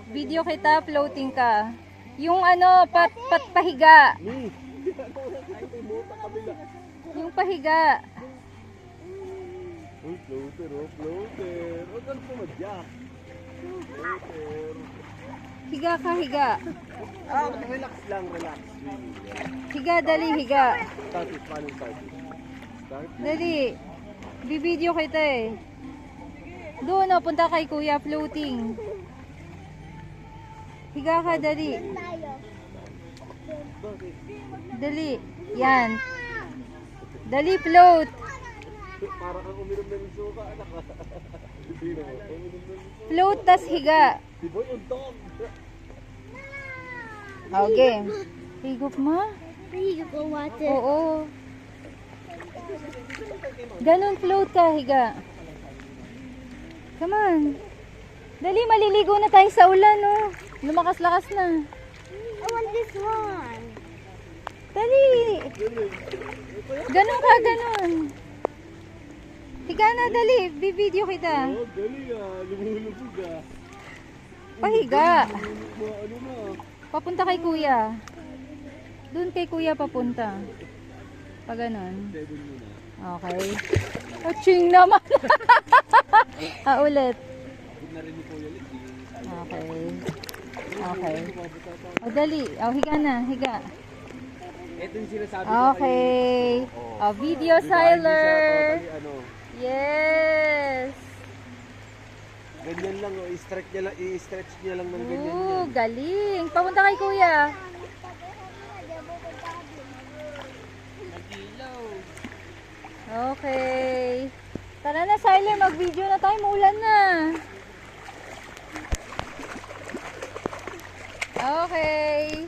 Video kita, floating ka. Yung ano, pahiga. Yung pahiga. Oh, floater, oh, floater. Huwag kang pumadyak. Floater. Higa ka, higa. Relax lang, relax. Higa, dali, higa. Start it, paano start it? Start? Dali. Bibideo kita eh. Doon o, punta kay kuya, floating. Higa ka, dali. Dali. Yan. Dali, float. Para kang uminom ng suka, anak. Sino? Uminom ng suka. Float, tas higa. Si Boy, untog. Okay. Higop mo? Higop ko water. Oo. Ganun float ka, higa. Come on. Dali, maliligo na tayo sa ulan, oh. Lumakas-lakas na. I want this one. Dali. Ganun ka, ganun. Higa na, dali. Bibideo kita. Oh, dali ah. Lumulubog ah. Pahiga. Ano na? Papunta kay kuya. Doon kay kuya papunta. Pag ganun. 7 muna. Okay. Aching naman. Ulit. Huwag na rin ni Kuya Lick. Okay. Okay. O, dali. O, higa na. Higa. Ito yung sinasabi ko Okay. O, video siler. Yes. Ganyan lang, oh. I-stretch niya lang ng ganyan Ooh, yan. galing. Papunta kay kuya. Okay. Tara na, Siler. Mag-video na tayo. Maulan na. Okay.